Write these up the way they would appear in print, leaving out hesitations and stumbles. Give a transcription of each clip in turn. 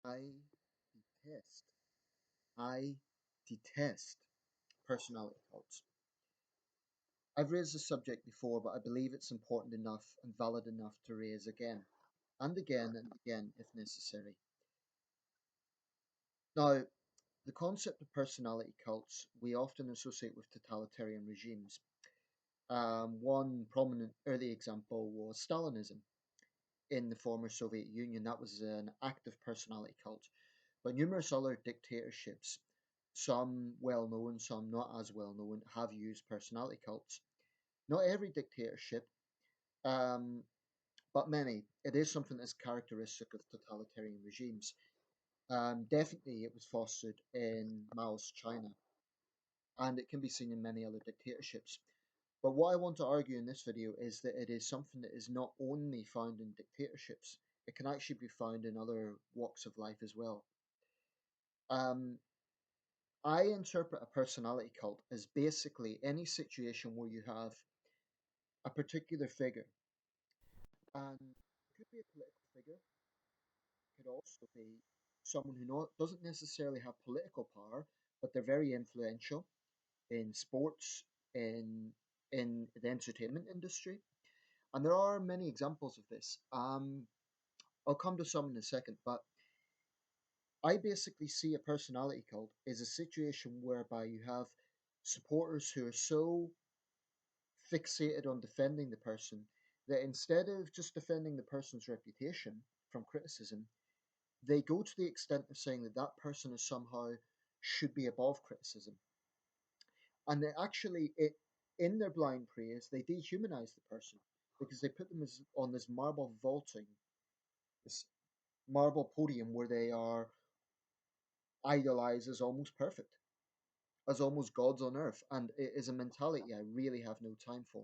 I detest, I detest personality cults. I've raised the subject before, but I believe it's important enough and valid enough to raise again and again if necessary. Now, the concept of personality cults we often associate with totalitarian regimes. One prominent early example was Stalinism in the former Soviet Union. That was an active personality cult. But numerous other dictatorships, some well known, some not as well known, have used personality cults. Not every dictatorship, um, but many. It is something that's characteristic of totalitarian regimes. Definitely, it was fostered in Mao's China, and it can be seen in many other dictatorships. But what I want to argue in this video is that it is something that is not only found in dictatorships, it can actually be found in other walks of life as well. Um, I interpret a personality cult as basically any situation where you have a particular figure, and it could be a political figure, it could also be someone who doesn't necessarily have political power, but they're very influential in sports, in the entertainment industry, and there are many examples of this. I'll come to some in a second, but I basically see a personality cult as a situation whereby you have supporters who are so fixated on defending the person that instead of just defending the person's reputation from criticism, they go to the extent of saying that that person is somehow should be above criticism. And they actually, in their blind praise, they dehumanize the person because they put them on this marble vaulting, this marble podium where they are idolized as almost perfect, as almost gods on earth. And it is a mentality I really have no time for.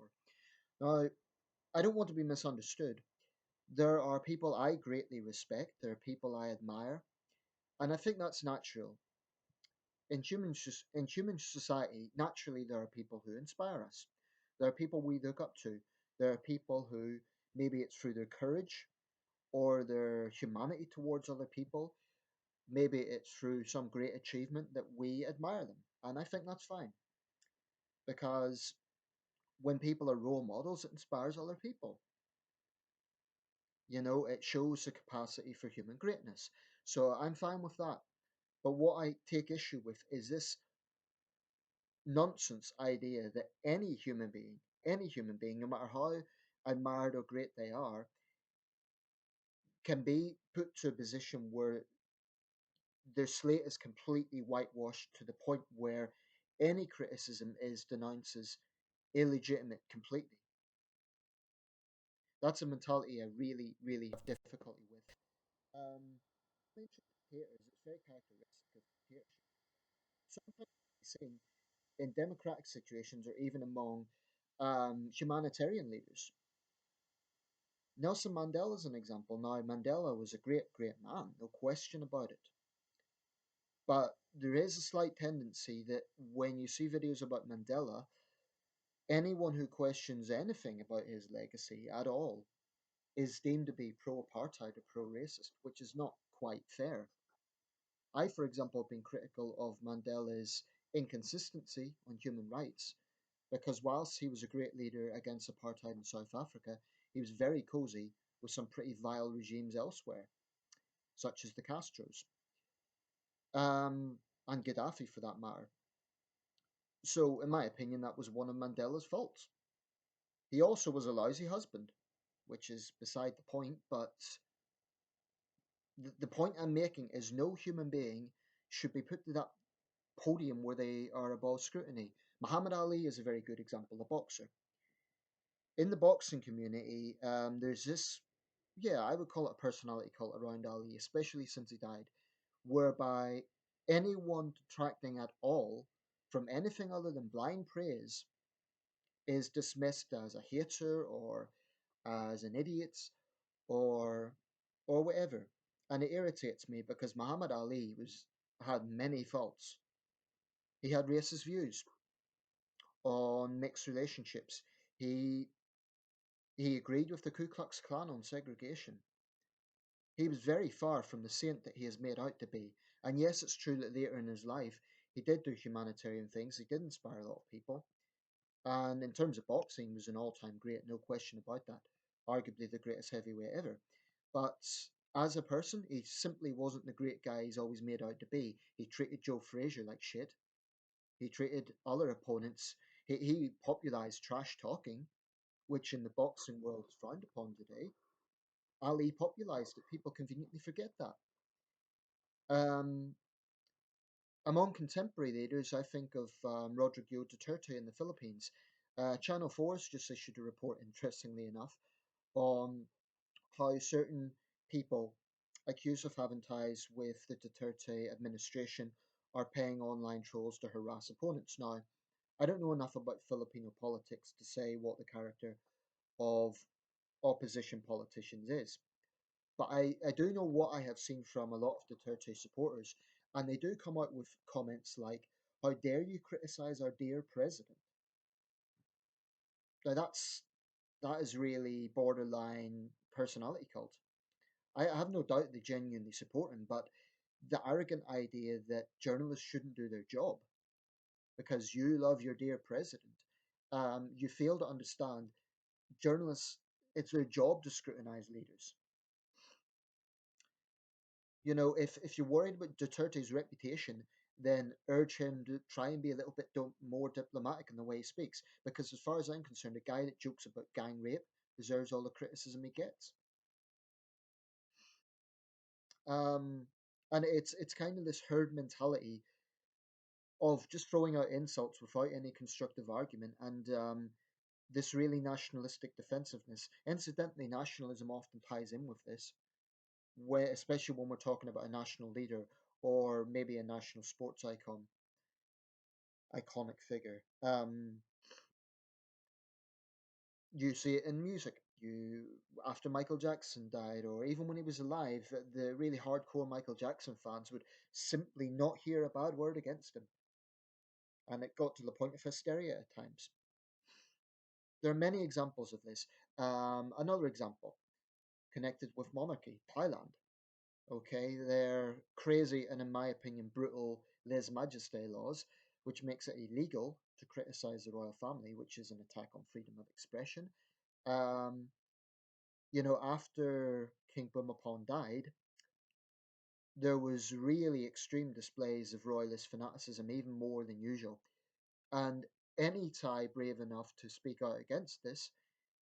Now, I don't want to be misunderstood. There are people I greatly respect, there are people I admire, and I think that's natural. In human society, naturally, there are people who inspire us. There are people we look up to. There are people who maybe it's through their courage or their humanity towards other people. Maybe it's through some great achievement that we admire them. And I think that's fine because when people are role models, it inspires other people. You know, it shows the capacity for human greatness. So I'm fine with that. But what I take issue with is this nonsense idea that any human being, no matter how admired or great they are, can be put to a position where their slate is completely whitewashed to the point where any criticism is denounced as illegitimate completely. That's a mentality I really, really have difficulty with. Mentioned dictators, it's very characteristic of dictatorship. Sometimes seen in democratic situations or even among humanitarian leaders. Nelson Mandela is an example. Now, Mandela was a great, great man, no question about it. But there is a slight tendency that when you see videos about Mandela, anyone who questions anything about his legacy at all is deemed to be pro apartheid or pro racist, which is not quite fair. I, for example, have been critical of Mandela's inconsistency on human rights because whilst he was a great leader against apartheid in South Africa, he was very cozy with some pretty vile regimes elsewhere, such as the Castros, and Gaddafi for that matter. So, in my opinion, that was one of Mandela's faults. He also was a lousy husband, which is beside the point, but the point I'm making is no human being should be put to that podium where they are above scrutiny. Muhammad Ali is a very good example, a boxer. In the boxing community, there's this, yeah, I would call it a personality cult around Ali, especially since he died, whereby anyone detracting at all from anything other than blind praise is dismissed as a hater or as an idiot or whatever. And it irritates me because Muhammad Ali was had many faults. He had racist views on mixed relationships. He he agreed with the Ku Klux Klan on segregation. He was very far from the saint that he is made out to be. And yes, it's true that later in his life, he did do humanitarian things. He did inspire a lot of people. And in terms of boxing, he was an all-time great, no question about that. Arguably the greatest heavyweight ever. But as a person, he simply wasn't the great guy he's always made out to be. He treated Joe Frazier like shit. He treated other opponents. He popularized trash talking, which in the boxing world is frowned upon today. Ali popularized it. People conveniently forget that. Um, Among contemporary leaders, I think of Rodrigo Duterte in the Philippines. Channel 4 has just issued a report, interestingly enough, on how certain people accused of having ties with the Duterte administration are paying online trolls to harass opponents. Now, I don't know enough about Filipino politics to say what the character of opposition politicians is. But I do know what I have seen from a lot of Duterte supporters, and they do come out with comments like, "How dare you criticize our dear president?" Now that is really borderline personality cult. I have no doubt they genuinely support him, but the arrogant idea that journalists shouldn't do their job because you love your dear president, you fail to understand journalists. It's their job to scrutinize leaders. If you're worried about Duterte's reputation, then urge him to try and be a little bit more diplomatic in the way he speaks. Because as far as I'm concerned, a guy that jokes about gang rape deserves all the criticism he gets. Um, and it's kind of this herd mentality of just throwing out insults without any constructive argument, and this really nationalistic defensiveness. Incidentally, nationalism often ties in with this, where especially when we're talking about a national leader or maybe a national sports iconic figure. You see it in music. You After Michael Jackson died, or even when he was alive, the really hardcore Michael Jackson fans would simply not hear a bad word against him, and it got to the point of hysteria at times. There are many examples of this. Another example connected with monarchy, Thailand. Okay, they're crazy and, in my opinion, brutal lèse majesté laws, which makes it illegal to criticize the royal family, which is an attack on freedom of expression. Um, After King Bhumibol died, there was really extreme displays of royalist fanaticism, even more than usual. And any Thai brave enough to speak out against this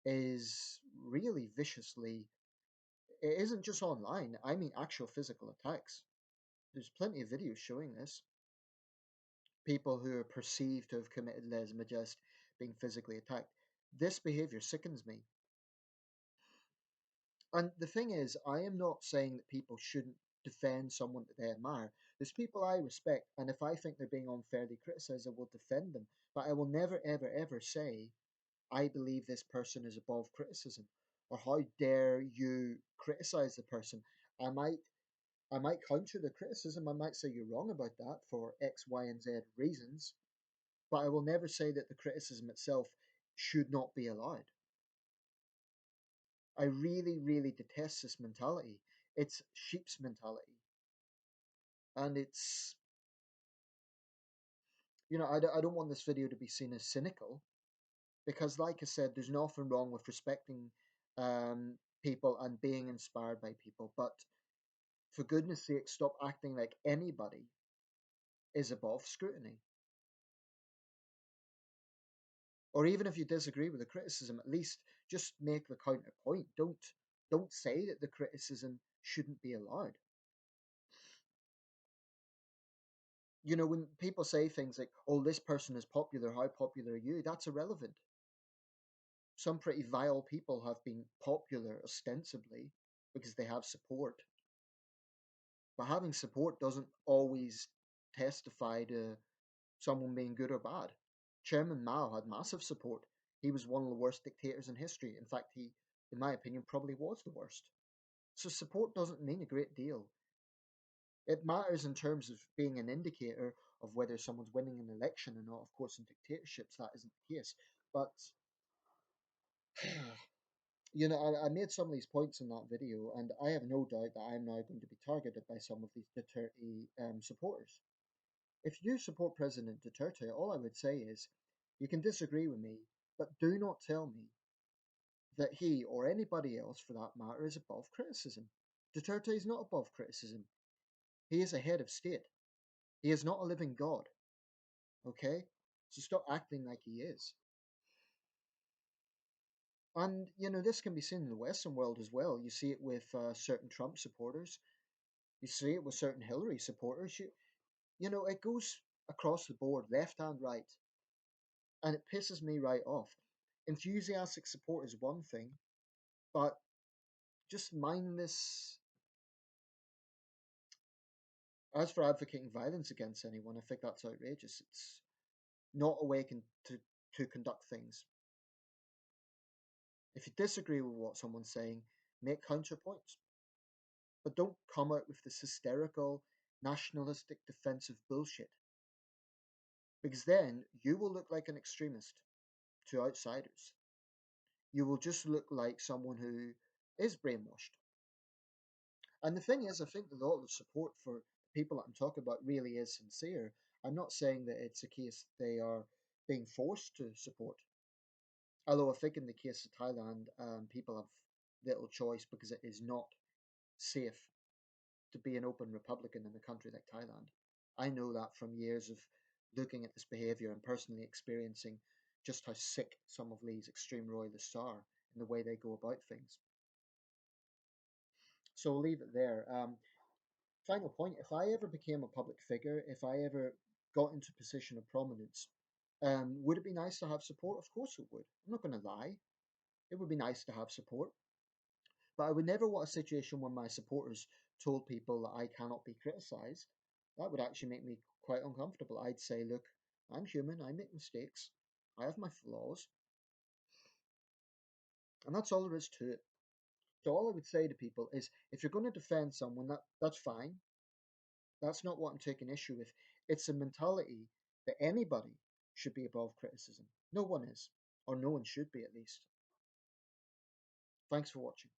is really viciously. It isn't just online. I mean, actual physical attacks. There's plenty of videos showing this. People who are perceived to have committed lèse majesté being physically attacked. This behavior sickens me. And the thing is, I am not saying that people shouldn't defend someone that they admire. There's people I respect, and if I think they're being unfairly criticized, I will defend them. But I will never, ever, ever say, I believe this person is above criticism, or how dare you criticize the person. I might I might counter the criticism. I might say you're wrong about that for X, Y, and Z reasons, but I will never say that the criticism itself should not be allowed. I really, really detest this mentality. It's sheep's mentality. And I don't want this video to be seen as cynical because, like I said, there's nothing wrong with respecting people and being inspired by people. But for goodness sake, stop acting like anybody is above scrutiny. Or even if you disagree with the criticism, at least just make the counterpoint. Don't say that the criticism shouldn't be allowed. When people say things like, "Oh, this person is popular. How popular are you?" That's irrelevant. Some pretty vile people have been popular ostensibly because they have support, but having support doesn't always testify to someone being good or bad. Chairman Mao had massive support. He was one of the worst dictators in history. In fact, he, in my opinion, probably was the worst. So support doesn't mean a great deal. It matters in terms of being an indicator of whether someone's winning an election or not. Of course, in dictatorships, that isn't the case. But I made some of these points in that video, and I have no doubt that I'm now going to be targeted by some of these Duterte supporters. If you support President Duterte, all I would say is you can disagree with me, but do not tell me that he or anybody else for that matter is above criticism. Duterte is not above criticism. He is a head of state. He is not a living god. Okay? So stop acting like he is. And, this can be seen in the Western world as well. You see it with certain Trump supporters. You see it with certain Hillary supporters. It goes across the board, left and right. And it pisses me right off. Enthusiastic support is one thing, but just mindless. As for advocating violence against anyone, I think that's outrageous. It's not a way to conduct things. If you disagree with what someone's saying, make counterpoints. But don't come out with this hysterical, nationalistic, defensive bullshit. Because then you will look like an extremist to outsiders. You will just look like someone who is brainwashed. And the thing is, I think a lot of the support for the people that I'm talking about really is sincere. I'm not saying that it's a case they are being forced to support. Although I think in the case of Thailand, people have little choice because it is not safe to be an open Republican in a country like Thailand. I know that from years of looking at this behaviour and personally experiencing just how sick some of these extreme royalists are in the way they go about things. So we'll leave it there. Final point, if I ever became a public figure, if I ever got into a position of prominence, would it be nice to have support? Of course it would. I'm not going to lie. It would be nice to have support. But I would never want a situation where my supporters told people that I cannot be criticised. That would actually make me quite uncomfortable. I'd say, look, I'm human, I make mistakes, I have my flaws, and that's all there is to it. So all I would say to people is if you're going to defend someone, that's fine. That's not what I'm taking issue with. It's a mentality that anybody should be above criticism. No one is, or no one should be at least. Thanks for watching.